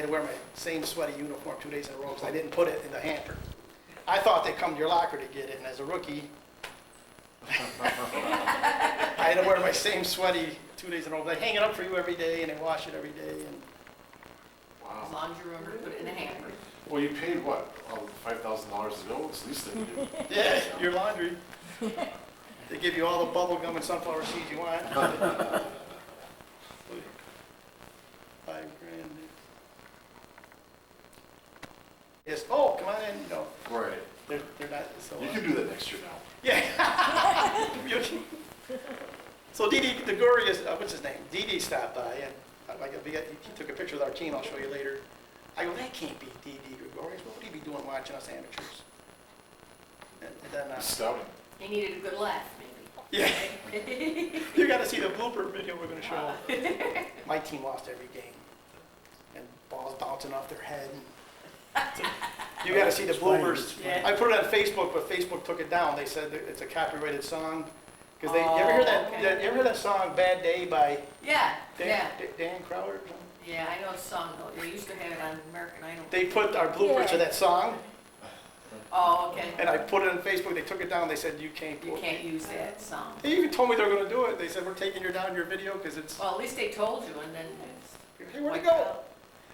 had to wear my same sweaty uniform 2 days in a row because I didn't put it in the hamper. I thought they'd come to your locker to get it, and as a rookie, I had to wear my same sweaty 2 days in a row. They hang it up for you every day, and they wash it every day. And As long as you remember to put it in a hamper. Well, you paid what, $5,000 to go? It's the least they can do. yeah, your laundry. They give you all the bubble gum and sunflower seeds you want. $5 grand. Yes. Oh, come on in. No, Right. they're not. So, You can do that next year now. Yeah. So Didi Gregorius, what's his name? Didi stopped by, and he took a picture with our team. I'll show you later. I go, that can't be Didi Gregorius. What would he be doing watching us amateurs? And then, He's scouting. He needed a good laugh, maybe. yeah, you got to see the blooper video we're going to show. My team lost every game, and balls bouncing off their head. You got to see the bloopers. Yeah. I put it on Facebook, but Facebook took it down. They said that it's a copyrighted song. Because you ever hear that? Okay. You ever hear that song "Bad Day" by Yeah, yeah. Dan Crowder? Or something? Yeah, I know the song though. They used to have it on American Idol. They put our bloopers to that song, Oh, okay. and I put it on Facebook. They took it down. They said you can't. You can't use that song. They even told me they were going to do it. They said we're taking down your video because it's. Well, at least they told you and then it's. Hey, where'd it wiped go? out.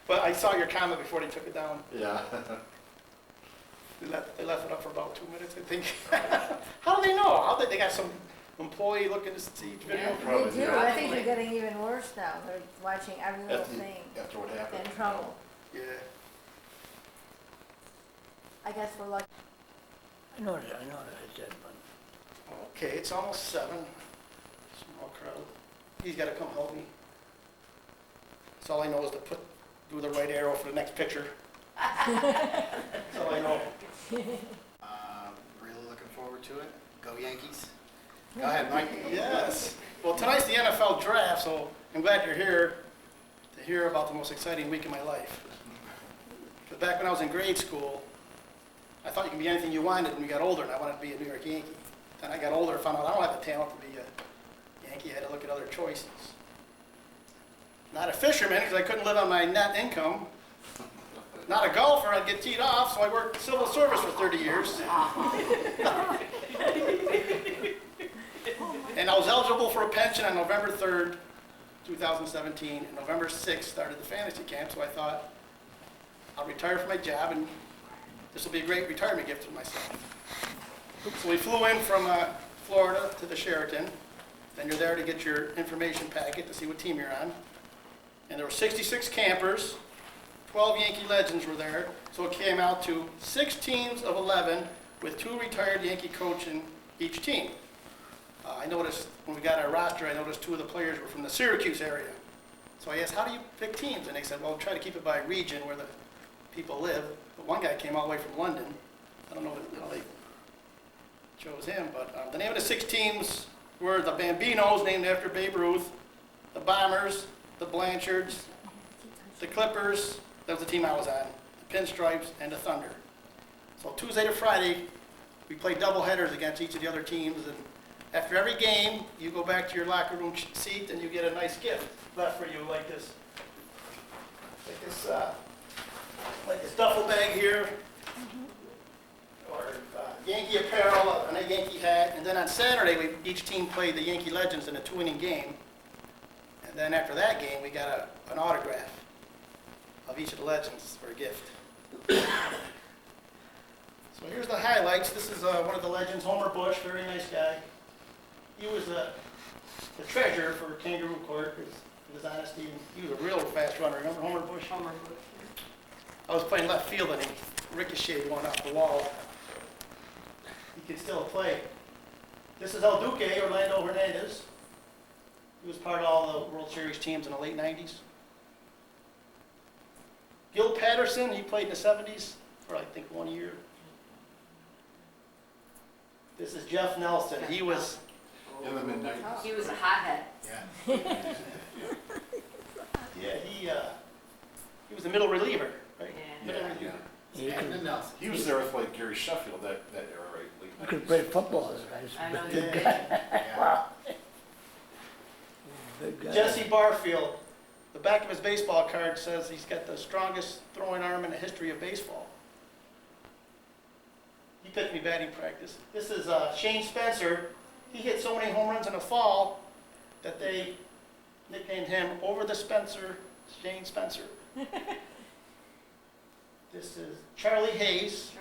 But I saw your comment before they took it down. Yeah. They left it up for about 2 minutes, I think. How do they know? How they got some employee looking to see each video? Yeah. Probably, They do. yeah. I think they're getting even worse now. They're watching every little thing. After what happened. In trouble. Yeah. I guess we're lucky. I know that I did, but Okay, it's almost 7. Small crowd. He's got to come help me. So all I know is to do the right arrow for the next picture. That's all I know. Really looking forward to it. Go Yankees. Go ahead, Mike. Yes. Well, tonight's the NFL draft, so I'm glad you're here to hear about the most exciting week of my life. But back when I was in grade school, I thought you could be anything you wanted when you got older, and I wanted to be a New York Yankee. Then I got older and found out I don't have the talent to be a Yankee. I had to look at other choices. Not a fisherman, because I couldn't live on my net income. Not a golfer, I'd get teed off, so I worked civil service for 30 years. And I was eligible for a pension on November 3rd, 2017. And November 6th started the fantasy camp, so I thought, I'll retire from my job, and this will be a great retirement gift to myself. So we flew in from Florida to the Sheraton. Then you're there to get your information packet to see what team you're on. And there were 66 campers. 12 Yankee legends were there, so it came out to 6 teams of 11 with 2 retired Yankee coaching each team. I noticed when we got our roster, I noticed 2 of the players were from the Syracuse area. So I asked, how do you pick teams? And they said, well, try to keep it by region where the people live. But one guy came all the way from London. I don't know how they chose him, but the name of the 6 teams were the Bambinos, named after Babe Ruth, the Bombers, the Blanchards, the Clippers, that was the team I was on, the Pinstripes, and the Thunder. So Tuesday to Friday, we played double headers against each of the other teams, and after every game, you go back to your locker room seat and you get a nice gift left for you, like this duffel bag here, or Yankee apparel, and a Yankee hat. And then on Saturday, each team played the Yankee Legends in a 2-inning game. And then after that game, we got an autograph of each of the legends for a gift. So here's the highlights. This is one of the legends, Homer Bush, very nice guy. He was the treasurer for Kangaroo Court because of his honesty. He was a real fast runner. Remember Homer Bush? Homer Bush. I was playing left field and he ricocheted one off the wall. He could still play. This is El Duque, Orlando Hernandez. He was part of all the World Series teams in the late 90s. Gil Patterson, he played in the 70s for I think 1 year. This is Jeff Nelson. He was In the mid-90s. He was a hothead. Yeah. he was the middle reliever, right? Yeah. Middle Yeah, reliever. yeah. And the Nelson. He was there with like Gary Sheffield that era, right? Late you could 90s. play football, this guy's I know a you big did. guy. Yeah. Wow. Big guy. Jesse Barfield. the back of his baseball card says he's got the strongest throwing arm in the history of baseball. He picked me batting practice. This is Shane Spencer. He hit so many home runs in the fall that they nicknamed him Over the Spencer, Shane Spencer. This is Charlie Hayes.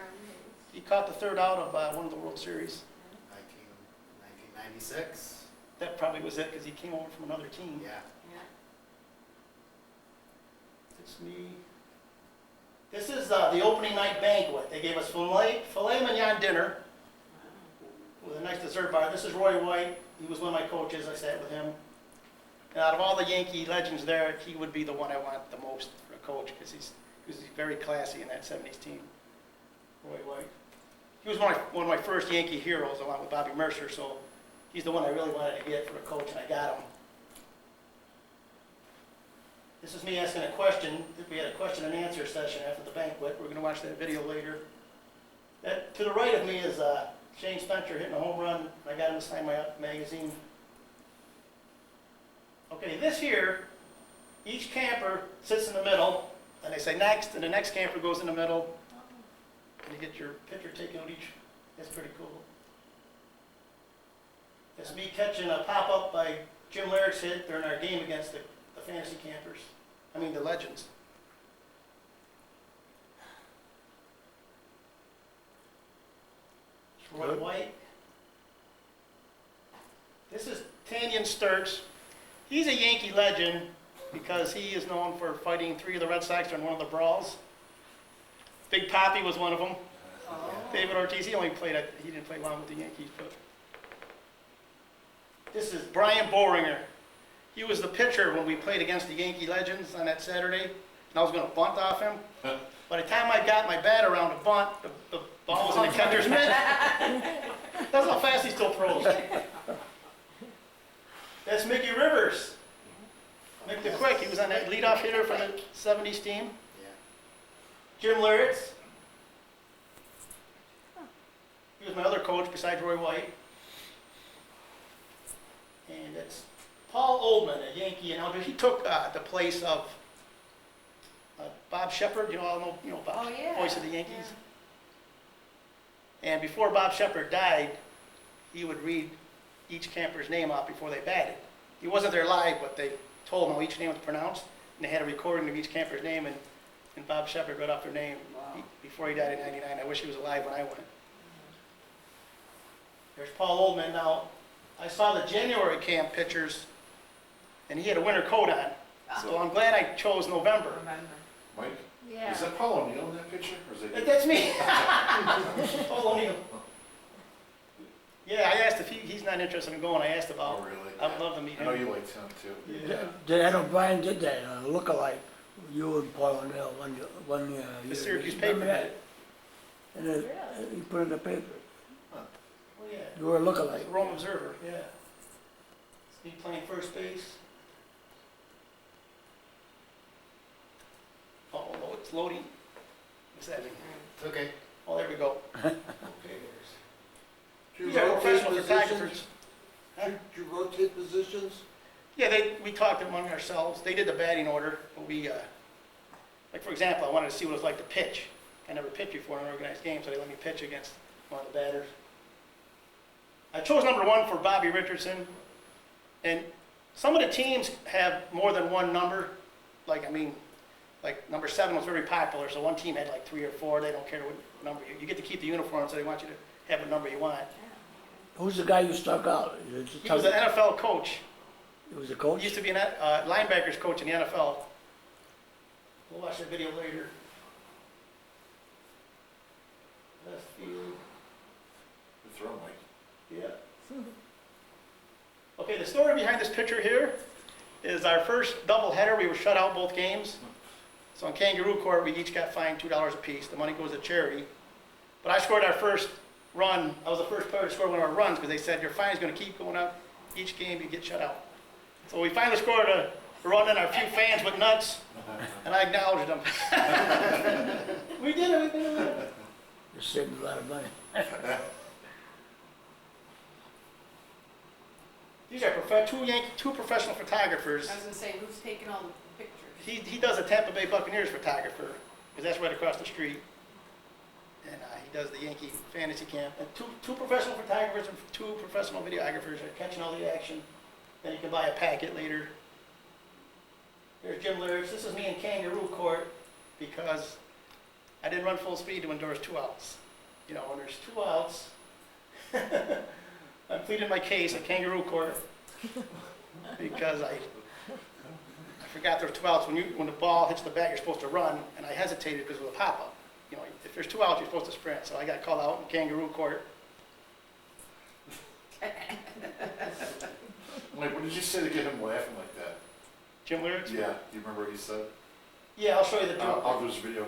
He caught the third out of one of the World Series. 1996. That probably was it because he came over from another team. Yeah. It's me. This is the opening night banquet. They gave us filet mignon dinner with a nice dessert bar. This is Roy White. He was one of my coaches. I sat with him. And out of all the Yankee legends there, he would be the one I want the most for a coach because he's very classy in that 70s team. Roy White. He was one of my first Yankee heroes along with Bobby Mercer, so he's the one I really wanted to get for a coach, and I got him. This is me asking a question. We had a question and answer session after the banquet. We're going to watch that video later. To the right of me is Shane Spencer hitting a home run. I got him to sign my magazine. Okay, this here, each camper sits in the middle, and they say next, and the next camper goes in the middle, and you get your picture taken with each. That's pretty cool. It's me catching a pop-up by Jim Larick's hit during our game against the fantasy campers. I mean the legends. It's Roy White. This is Tanyan Sturts. He's a Yankee legend because he is known for fighting 3 of the Red Sox during one of the brawls. Big Papi was one of them. Oh. David Ortiz, he didn't play long with the Yankees, but. This is Brian Boehringer. He was the pitcher when we played against the Yankee legends on that Saturday, and I was going to bunt off him. By the time I got my bat around to bunt, the ball was in the catcher's mitt. That's how fast he still throws. That's Mickey Rivers. Mick the Quick, he was on that leadoff hitter from the 70s team. Yeah. Jim Larick. He was my other coach besides Roy White. And it's Paul Oldman, a Yankee, and he took the place of Bob Shepard. You know Bob, Oh, yeah. voice of the Yankees. And before Bob Shepard died, he would read each camper's name out before they batted. He wasn't there live, but they told him how each name was pronounced, and they had a recording of each camper's name, and Bob Shepard read off their name before he died in '99. I wish he was alive when I went. There's Paul Oldman. Now, I saw the January camp pictures, and he had a winter coat on. So I'm glad I chose November. Remember. Mike, Yeah. is that Paul O'Neill in that picture, or is it? That's me. Paul O'Neill. Yeah, I asked if he's not interested in going. I asked about. Oh, really? I would love to meet I know him. you liked him too. Yeah. I know Brian did that, look-alike, you and Paul O'Neill, one year. The Syracuse paper did it. And then he put it in the paper. Oh, yeah. You were a look-alike. It's a Rome Observer, yeah. It's me playing first base. Oh, it's loading. What's that mean? It's okay. Oh, there we go. Okay, Do you these are rotate professional positions? photographers. Huh? Do you rotate positions? Yeah, we talked among ourselves. They did the batting order, but we, like for example, I wanted to see what it was like to pitch. I never pitched before in an organized game, so they let me pitch against one of the batters. I chose number 1 for Bobby Richardson, and some of the teams have more than one number. Like number 7 was very popular, so one team had like 3 or 4. They don't care what number you get to keep the uniform, so they want you to have a number you want. Who's the guy you stuck out? He was an NFL coach. He was a He coach? used to be a linebackers coach in the NFL. We'll watch that video later. Left field. Good throw, Mike. Yeah. Okay, the story behind this picture here is our first doubleheader. We were shut out both games. So in Kangaroo Court, we each got fined $2 apiece. The money goes to charity. But I scored our first run. I was the first player to score one of our runs because they said your fine's going to keep going up. Each game you get shut out. So we finally scored a run, and our few fans went nuts, and I acknowledged them. We did it. You saved a lot of money. These are two professional photographers. I was gonna say, who's taking all the he does a Tampa Bay Buccaneers photographer, because that's right across the street. And he does the Yankee fantasy camp. And two professional photographers and 2 professional videographers are catching all the action. Then you can buy a packet later. There's Jim Lyrics. This is me in kangaroo court because I didn't run full speed when there was 2 outs. You know, when there's 2 outs, I pleaded my case at kangaroo court because I forgot there were 2 outs. When the ball hits the bat, you're supposed to run, and I hesitated because of the pop-up. You know, if there's 2 outs, you're supposed to sprint. So I got called out in kangaroo court. Mike, what did you say to get him laughing like that? Jim Lyrics? Yeah, do you remember what he said? Yeah, I'll show you the joke. I'll do this video.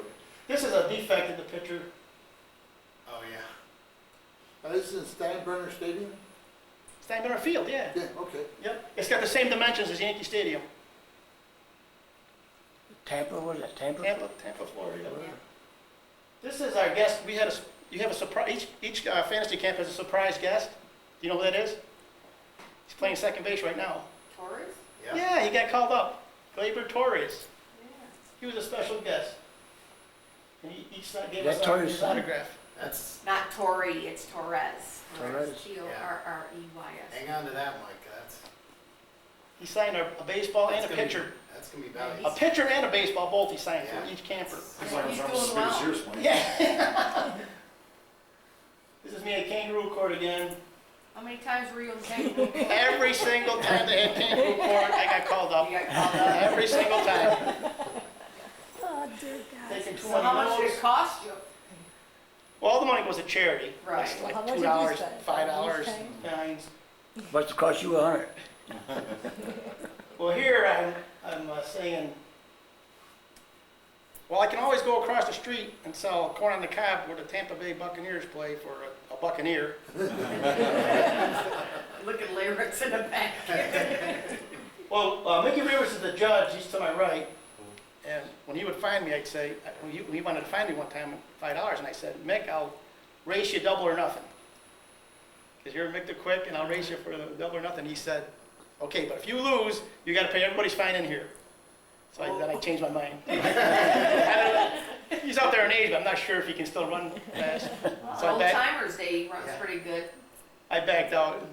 This is a defect in the picture. Oh, yeah. This is in Steinbrenner Stadium? Steinbrenner Field, yeah. Yeah, okay. Yep. It's got the same dimensions as Yankee Stadium. Tampa, what is that, Tampa? Tampa, Florida. This is our guest. You have a surprise. Each fantasy camp has a surprise guest. Do you know who that is? He's playing second base right now. Torres? Yeah, he got called up. Gleyber Torres. Yeah. He was a special guest. And he gave Is us that Torres' his son? autograph. That's, Not Torrey, it's Torres. Torres. Torreys. hang on to that, Mike, that's. He signed a baseball and a that's gonna be- pitcher. That's gonna be A valuable. pitcher and a baseball, both he signed Yeah. for each camper. He's like, He's I'm doing as big as well. yours, Mike. Yeah. This is me at kangaroo court again. How many times were you in Kangaroo? Every single time they had kangaroo court, I got called up. You got called up? Every single time. Oh, dear God. Taking too So many how much did notes. it cost you? Well, all the money goes to charity. Right. It's like How much did you $2, spend? $5, Okay. fines. What's it cost you, 100? Well, here I'm saying, well, I can always go across the street and sell corn on the cob where the Tampa Bay Buccaneers play for a Buccaneer. Look at lyrics in the back. Well, Mickey Rivers is the judge. He's to my right. And when he would find me, I'd say, when he wanted to find me one time, $5, and I said, Mick, I'll race you double or nothing. Because you're Mick the Quick, and I'll race you for the double or nothing. He said, okay, but if you lose, you got to pay everybody's fine in here. So then I changed my mind. He's out there in age, but I'm not sure if he can still run fast. So Old Timers Day runs Yeah. pretty good. I backed out.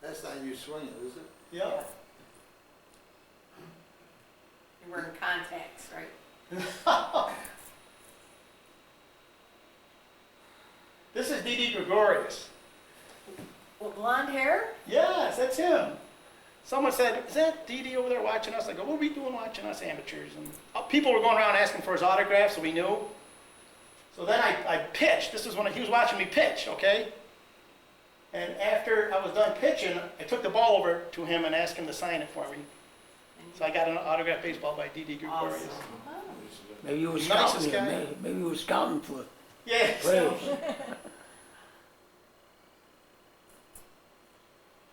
That's not you swinging, is it? Yeah. You're wearing contacts, right? This is Didi Gregorius. With blonde hair? Yes, that's him. Someone said, is that Didi over there watching us? I go, what are we doing watching us amateurs? And people were going around asking for his autograph, so we knew. So then I pitched. This is when he was watching me pitch, okay? And after I was done pitching, I took the ball over to him and asked him to sign it for me. So I got an autographed baseball by Didi Gregorius. Awesome. Maybe you were Nicest scouting guy. him, maybe you were scouting for Yeah. players.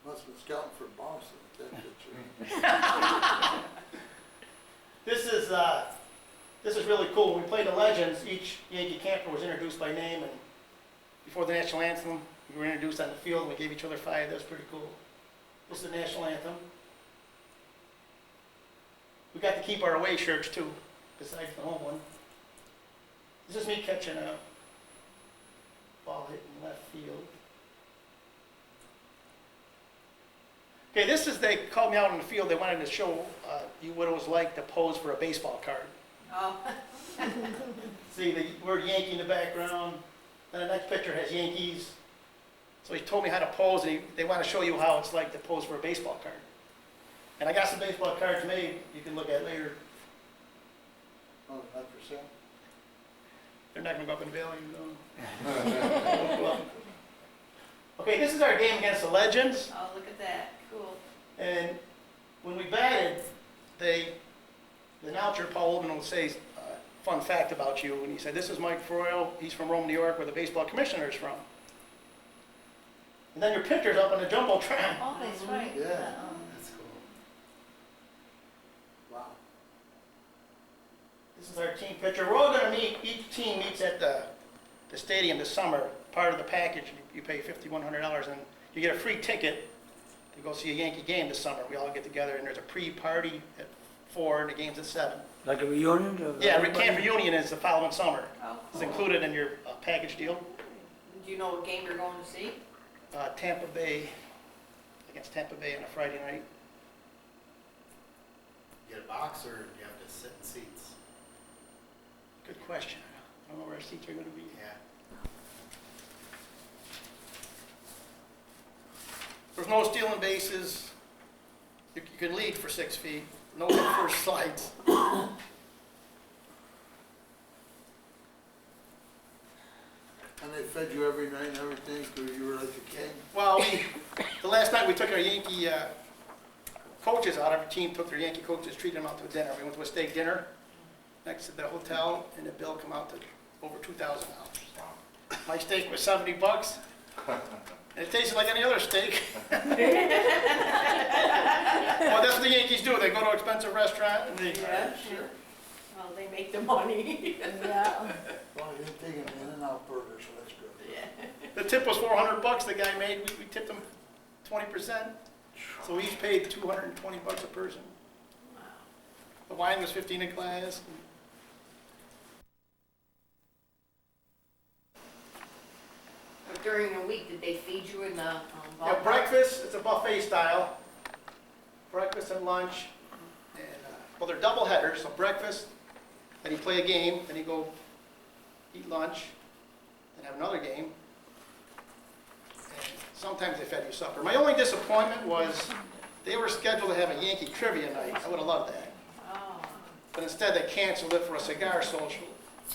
Must have been scouting for Boston, that picture. This is really cool. When we played the Legends, each Yankee camper was introduced by name, and before the national anthem, we were introduced on the field, and we gave each other 5. That was pretty cool. This is the national anthem. We got to keep our away shirts too, besides the home one. This is me catching a ball hitting left field. Okay, they called me out on the field. They wanted to show you what it was like to pose for a baseball card. Oh, See the word Yankee in the background. Then the next picture has Yankees. So he told me how to pose, and they want to show you how it's like to pose for a baseball card. And I got some baseball cards made you can look at later. Oh, not for sale? They're not going to go up in value, no. Okay, this is our game against the Legends. oh, look at that. Cool. And when we batted, the announcer, Paul Olman, will say, fun fact about you. And he said, this is Mike Froyle. He's from Rome, New York, where the baseball commissioner is from. And then your picture's up on the Jumbotron. Oh, that's right. Yeah. That's cool. Wow. This is our team picture. We're all going to meet, each team meets at the stadium this summer. Part of the package, you pay $5,100 and you get a free ticket to go see a Yankee game this summer. We all get together and there's a pre-party at 4 and the game's at 7. Like a reunion of Yeah, everybody? camp reunion is the following summer. Oh, It's cool. included in your package deal. Do you know what game you're going to see? Tampa Bay, against Tampa Bay on a Friday night. Get a box or do you have to sit in seats? Good question. I don't know where our seats are gonna be. Yeah. There's no stealing bases. You can lead for 6 feet. No first slides. And they fed you every night and everything, because you were like a king? Well, the last night we took our Yankee coaches out. Every team took their Yankee coaches, treated them out to a dinner. We went to a steak dinner next to the hotel, and the bill come out to over $2,000. My steak was $70, and it tasted like any other steak. Well, that's what the Yankees do. They go to an expensive restaurant and they. Yeah, sure. Well, they make the money. Yeah. Well, you're taking an In-N-Out burger, so that's good. Yeah. The tip was $400 the guy made. We tipped him 20%. So he's paid $220 a person. Wow. The wine was 15 a glass. During the week, did they feed you in the Yeah, ballpark? breakfast, it's a buffet style. Breakfast and lunch. And, well, they're double headers, so breakfast, then you play a game, then you go eat lunch, then have another game. And sometimes they fed you supper. My only disappointment was they were scheduled to have a Yankee trivia night. I would have loved that. Oh. But instead they canceled it for a cigar social.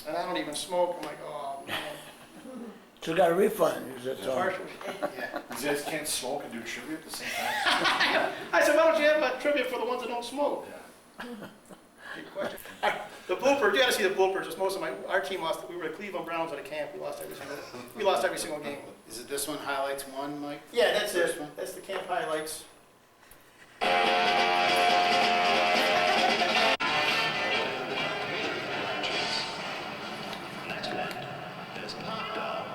And I don't even smoke. I'm like, oh man, So you got a refund, is it it's so? partial. Yeah. These guys can't smoke and do trivia at the same time? I said, why don't you have a trivia for the ones that don't smoke? Good question. The bloopers, you gotta see the bloopers. It's most of our team lost. We were the Cleveland Browns at a camp. We lost every single game. Is it this one, highlights one, Mike? Yeah, that's First it. one? That's the camp highlights. Next one is popped up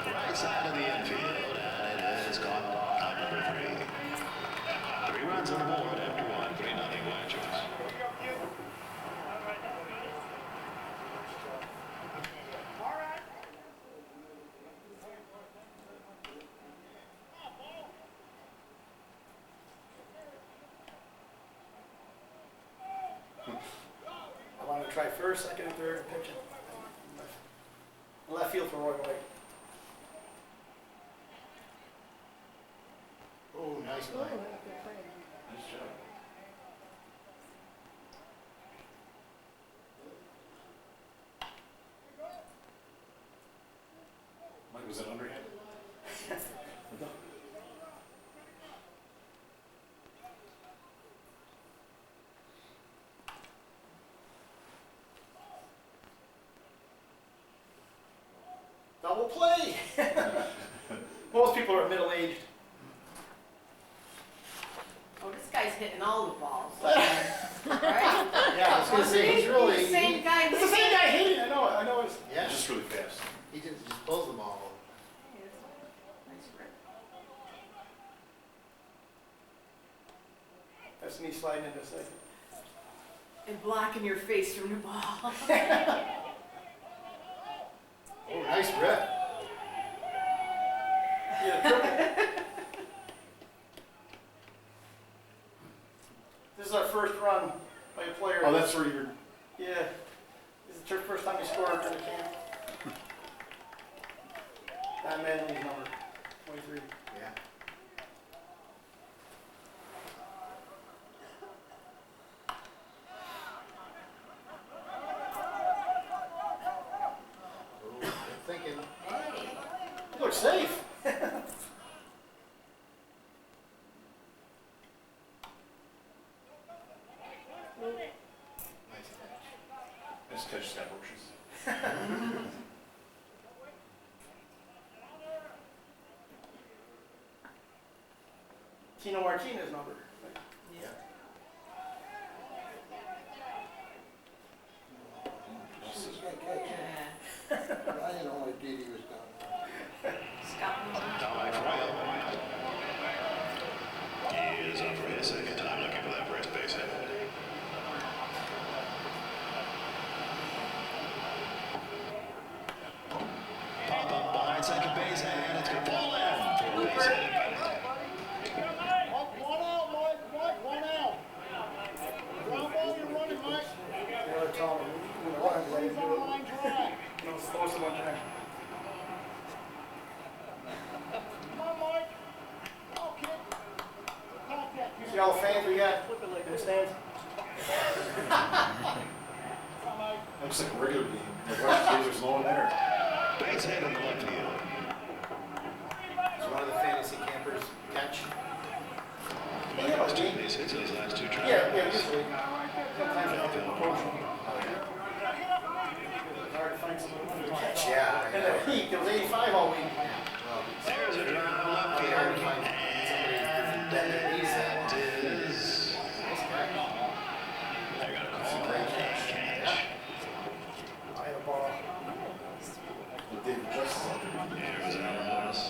right side of the infield, and it is caught out number 3. 3 runs on the board after 1, 3-0 Yankees. I wanted to try first, second, and third, and pitching. Left field for Roy White. Oh, nice Ooh, line. good play. Nice job. Mike, was that underhand? Double play. Most people are middle-aged. Oh, this guy's hitting all the balls. Right? Yeah, I was gonna say, he's really, The same guy. It's the same guy hitting. I know. It's. yeah, It's just really fast. he just pulls the ball. Nice rip. That's me sliding into second. And blocking your face from the ball. Oh, nice rip. Yeah, triple. This is our first run by a player. Oh, that's where you're, Yeah. This is the first time he scored in the camp. Don Manley's number 23. Yeah. Oh, good thinking. Hey. He looks safe. Nice catch. nice catch, Scott Roaches. Tino Martinez number. Yeah. This is good catch. Yeah. I had no idea he was down there. Scott. Down by 12. See all the fans we got in the stands? Looks like a regular game. Like, watch, there's no one there. Base hit in the left field. Is one of the fantasy campers catch? Mike has 2 base hits in his last 2 trips. Yeah, usually. Sometimes I have to approach them. It's hard to find someone to catch. Yeah. And the heat, it was 85 all week. There's a drive left It's hard to field. find somebody that needs that. That is. Nice catch. They're gonna call that catch. I had a ball. But David Justice out there. There was Alan Morris.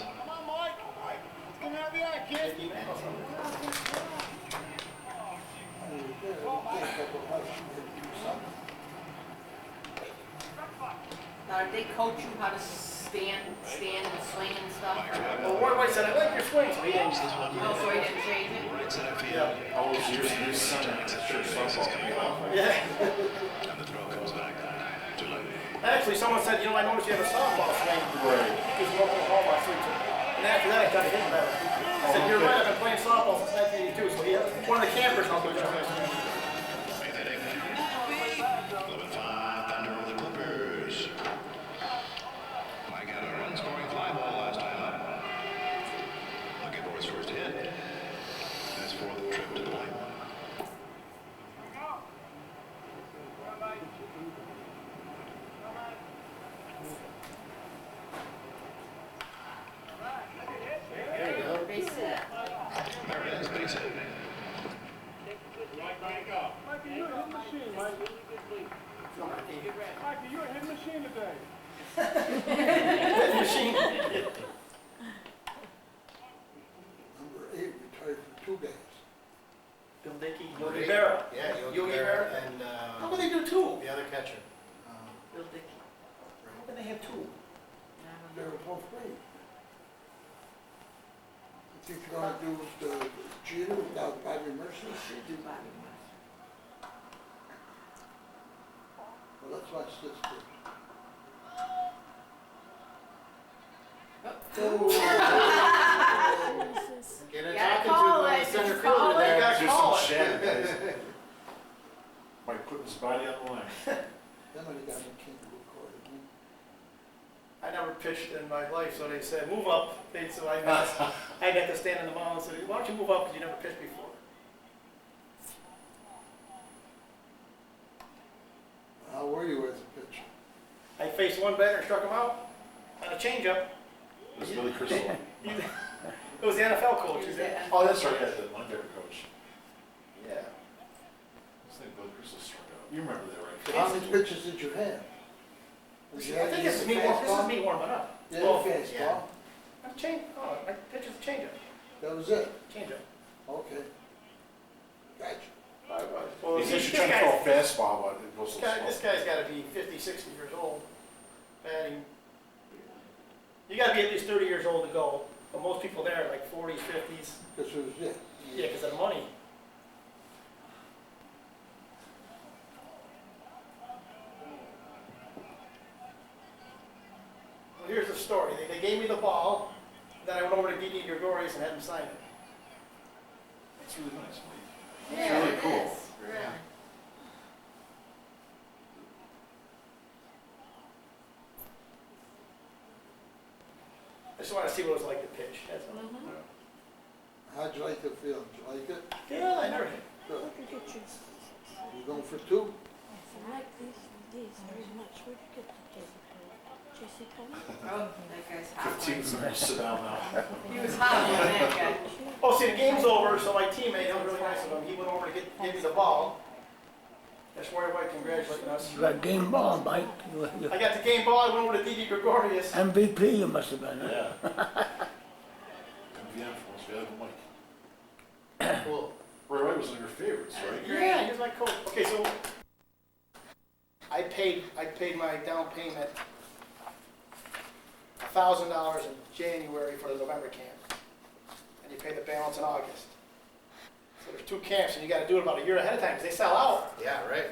Now, did they coach you how to stand and swing and stuff? Well, Ward White said, I like your swing, so he didn't. Oh, so he didn't change it? Right center field. All those years, your son at church softball coming out. Yeah. And the throw comes back to Levy. Actually, someone said, you know, I noticed you have a softball swing. Right. Because you Oklahoma, I swing too. And after that, I got to hit better. I said, you're right, I've been playing softball since 1982, so he, one of the campers helped me. Eighth inning. 11-5, Thunder over the Clippers. Mike had a run-scoring fly ball last time up. Looking for his first hit. That's for the trip to the plate. Base hit. Marian's base hit. Machine. Number 8 retired for 2 games. Bill Dickey, Yogi Berra. Yeah, Yogi Yogi Berra Berra. and, How can they do two? the other catcher. Bill Dickey. How can they have two? They were both great. You think you're gonna do the Jeter without Bobby Mercer? Should do Bobby Morris. Well, let's watch this first. Jesus. Get it Gotta talking call to it, the center just call fielder it. there. Gotta There's call some it. shad, guys. Mike putting his body on the line. Then when he got the king record, I never pitched in my life, so they said, move up. So I got to stand in the mound and said, why don't you move up because you never pitched before? how were you as a pitcher? I faced one batter and struck him out on a changeup. It was Billy Crystal. It was the NFL coach. He was He said, the- Oh, that's right, yeah, the linebacker coach. yeah. His name Billy Crystal struck out. You remember that, right? How many pitches did you have? I think this is me warming up. Yeah, Oh, fastball. yeah. I'm my pitch is a changeup. That was it? Changeup. Okay. Gotcha. Well, He said this you try to throw guy- a fastball, but it goes so This slow. guy's got to be 50, 60 years old, batting. You got to be at least 30 years old to go. But most people there are like 40s, 50s. Because it was it. Yeah, because of the money. Well, here's the story. They gave me the ball, then I went over to D.D. Gregorius and had him sign it. It's really nice, Mike. Yeah, really it cool. is, really. Yeah. I just want to see what it was like to pitch. That's all. How'd you like the field? Did you like it? Yeah, I never hit. Good. Look at you. You going for 2? I like these very much. Where'd you get the Jesse Penny? Oh, that guy's hot. 15 minutes, sit down now. He was hot, wasn't that guy? Oh, see, the game's over, so my teammate, that was really nice of him, he went over to give me the ball. That's Roy White congratulating us. You got game ball, Mike. You I got the game ball, I went over to D.D. Gregorius. MVP you must have been, huh? Yeah. MVM for us, we had Mike. Cool. Roy White was one of your favorites, right? Yeah, he was my coach. Okay, so I paid my down payment $1,000 in January for the November camp. And you pay the balance in August. So there's 2 camps and you gotta do it about a year ahead of time because they sell out. Yeah, right.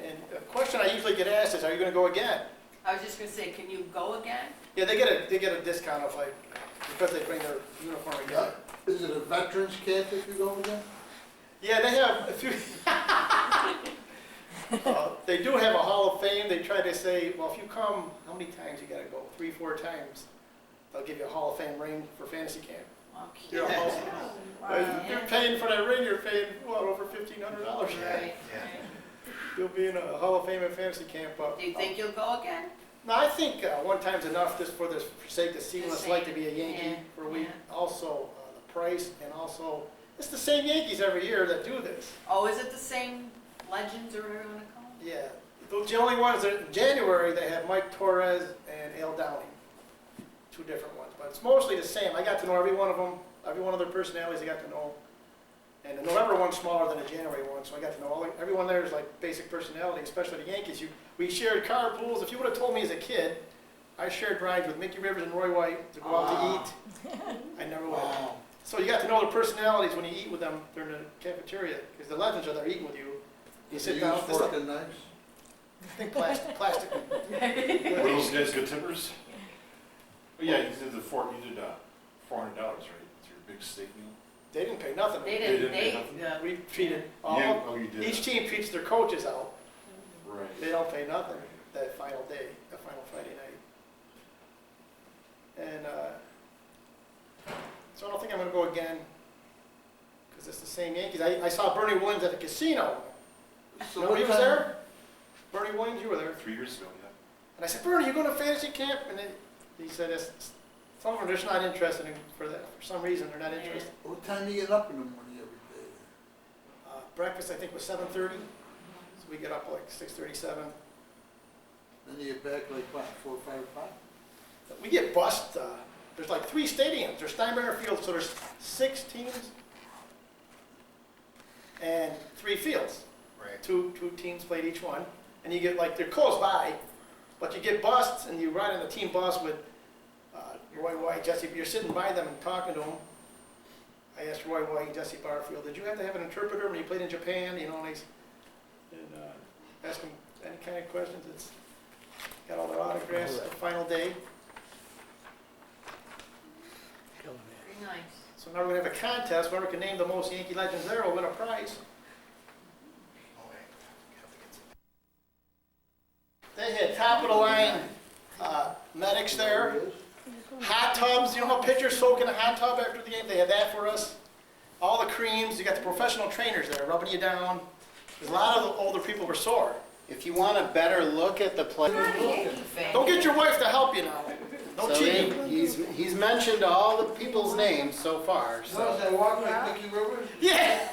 And the question I usually get asked is, are you gonna go again? I was just gonna say, can you go again? Yeah, they get a discount of like, because they bring their uniform together. Is it a veterans camp if you go over there? Yeah, they have a few. They do have a Hall of Fame. They try to say, well, if you come, how many times you gotta go? 3, 4 times. They'll give you a Hall of Fame ring for fantasy camp. You're, a Hall of Fame. But you're paying for that ring, you're paying, what, over $1,500? Right. You'll be in a Hall of Fame at fantasy camp. Do you think you'll go again? No, I think one time's enough just for the sake to see what it's like to be a Yankee Yeah, for a week. yeah. Also, the price, and also, it's the same Yankees every year that do this. Oh, is it the same legends or whatever you wanna call them? Yeah, the only ones that, in January, they have Mike Torres and Al Downing. 2 different ones, but it's mostly the same. I got to know every one of them, every one of their personalities I got to know. And the November one's smaller than the January one, so I got to know everyone there is like basic personality, especially the Yankees. We shared carpools. If you would have told me as a kid, I shared rides with Mickey Rivers and Roy White to go out to eat. I never would have. So you got to know the personalities when you eat with them during the cafeteria, because the legends are there eating with you. You sit down. Use fork and knives? I think plastic. Were those guys good tippers? Oh, yeah, you did $400, right? It's your big steak meal? They didn't pay nothing. They didn't didn't, pay they, nothing? We treated all. Oh, you did? Each team treats their coaches out. Right. They don't pay nothing that final day, that final Friday night. And so I don't think I'm going to go again because it's the same Yankees. I saw Bernie Williams at the casino. So Remember he what was time- there? Bernie Williams, you were there. 3 years ago, yeah. And I said, Bernie, you going to fantasy camp? And he said, some of them are just not interested in, for that. For some reason, they're not interested. What time do you get up in the morning every day? Breakfast, I think, was 7:30. So we get up like 6:37. Then you get back like what, 4 or 5 o'clock? We get bussed. There's like 3 stadiums. There's Steinbrenner Field, so there's 6 teams and 3 fields. Right. Two teams played each one, and you get like they're close by, but you get bussed and you ride on the team bus with Roy White, Jesse. You're sitting by them and talking to them. I asked Roy White and Jesse Barfield, did you have to have an interpreter when you played in Japan? You know, and ask them any kind of questions. It's got all their autographs. The final day. Killing it. very nice. So now we're gonna have a contest. Whoever can name the most Yankee legends there will win a prize. Oh, wait. You have to get some. They had top of the line medics there. There it is. Hot tubs, you know how pitchers soak in a hot tub after the game? They had that for us. All the creams, you got the professional trainers there rubbing you down. 'Cause a lot of the older people were sore. If you want a better look at the play, You're not a Yankee fan. Don't get your wife to help you now. No so cheating. he's mentioned all the people's names so far. Was So I walk like Mickey Rivers? Yeah.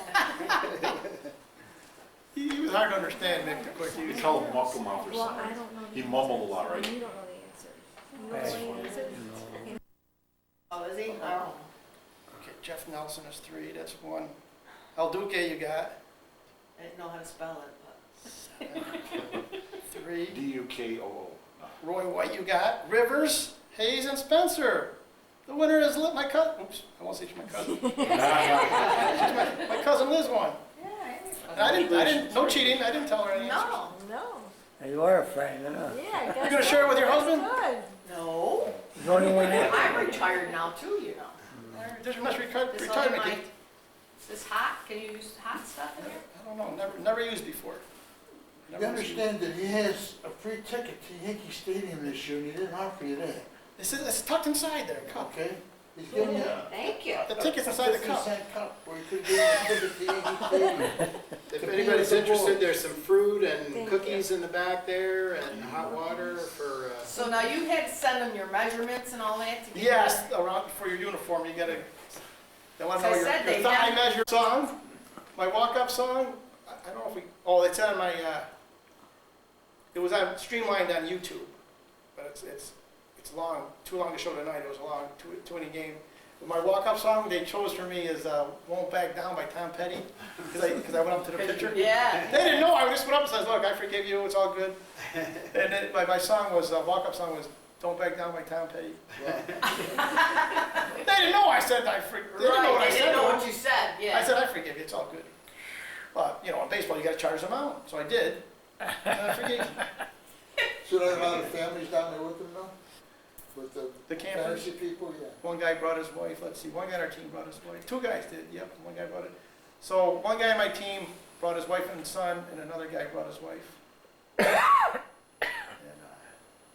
He was hard to understand, Mick, the quick. You call him Muckle Mouth or Well, something. I don't know. He the mumbled a answers. lot, right? You don't know the answers. You don't know the answers? Oh, is he? Oh. Okay, Jeff Nelson is 3, that's 1. El Duque you got, I didn't know how to spell it, but. 3. D-U-K-O-O. Roy White you got, Rivers, Hayes, and Spencer. The winner is my cousin. Oops, I won't say it's my cousin. My cousin Liz won. Yeah, And I didn't, no cheating, I didn't tell her any answers. No, No. Hey, you are a fan, huh? Yeah, You're gonna share it with your husband? Good. no. There's only one there. I'm retired now too, you know. There's a nice This retirement only gift. is this hot? Can you use hot stuff in here? I don't know, never used before. You Never used. understand that he has a free ticket to Yankee Stadium this year and he didn't offer you that, It's tucked inside there, cup. okay? He's giving you Thank you. The ticket's inside the a cup. 50-cent cup where you could get a ticket to Yankee Stadium. if anybody's interested, there's some fruit and Thank cookies in the back there and hot water for. So now you had to send them your measurements and all that to get. Yes, around for your uniform, you gotta, they wanna know I your said they thigh have- measure song, my walk-up song. I don't know if we, oh, it's on my, it was on, streamlined on YouTube, but it's long, too long to show tonight, it was a long, two inning game. But my walk-up song they chose for me is Won't Back Down by Tom Petty, because I went up to the pitcher. Yeah. They didn't know, I just went up and said, look, I forgive you, it's all good. And then my song was, walk-up song was Don't Back Down by Tom Petty. They didn't know I said they didn't know what I Right, they said. didn't know what you said, yeah. I said, I forgive you, it's all good. But, you know, in baseball, you gotta charge them out, so I did. And I forgave you. So there are a lot of families down there with him now? With The campers. fantasy people, yeah. One guy brought his wife, let's see, one guy on our team brought his wife, two guys did, yep, one guy brought it. So one guy on my team brought his wife and son, and another guy brought his wife. And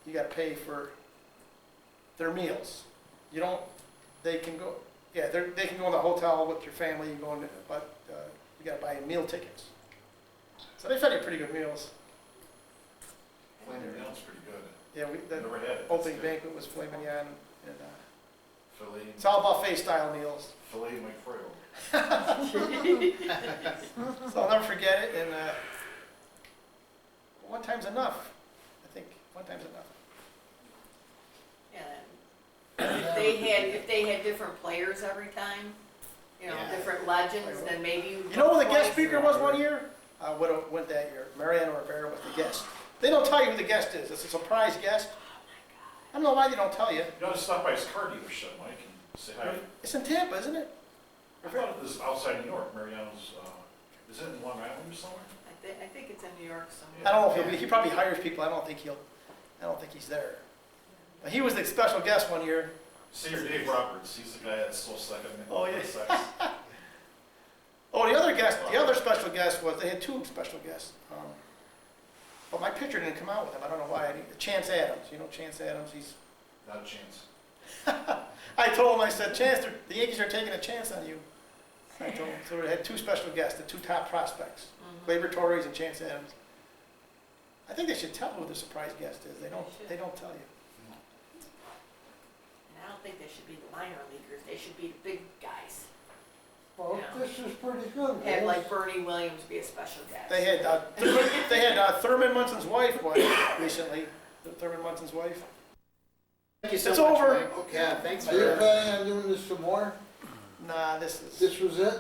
you gotta pay for their meals. You don't, they can go, yeah, they can go in the hotel with your family, you go in, but you gotta buy meal tickets. So they fed you pretty good meals. Filet mignon's pretty good. Yeah, the Never had it. opening banquet was filet mignon, and Filet, it's all buffet style meals. filet McFredo. So I'll never forget it, and one time's enough. I think one time's enough. Yeah. If they had different players every time, you know, Yeah. different legends, then maybe you. You know who the guest twice. speaker was one year? Went that year. Mariano Rivera was the guest. They don't tell you who the guest is. It's a surprise guest. I don't know why they don't tell you. You gotta stop by his car dealership, Mike, and say hi. It's in Tampa, isn't it? I thought it was outside New York, Mariano's, is it in Long Island or somewhere? I think it's in New York somewhere. I don't know if he probably hires people. I don't think he's there. But he was the special guest one year. Senator Dave Roberts, he's the guy that's so second. Oh, yeah. Oh, the other special guest was, they had two special guests. But my picture didn't come out with him. I don't know why. Chance Adams, you know Chance Adams, he's, Not a chance. I told him, I said, Chance, the Yankees are taking a chance on you. I told him. So we had two special guests, the two top prospects, Gleyber Torres and Chance Adams. I think they should tell who the surprise guest is. They don't tell you. And I don't think they should be the minor leaguers. They should be the big guys. Well, Yeah. this is pretty good, Have guys. like Bernie Williams be a special guest. They had Thurman Munson's wife recently. Thurman Munson's wife. Thank you so It's much, over. Mike. Yeah, thanks Are you for, planning on doing this some more? Nah, this is. This was it?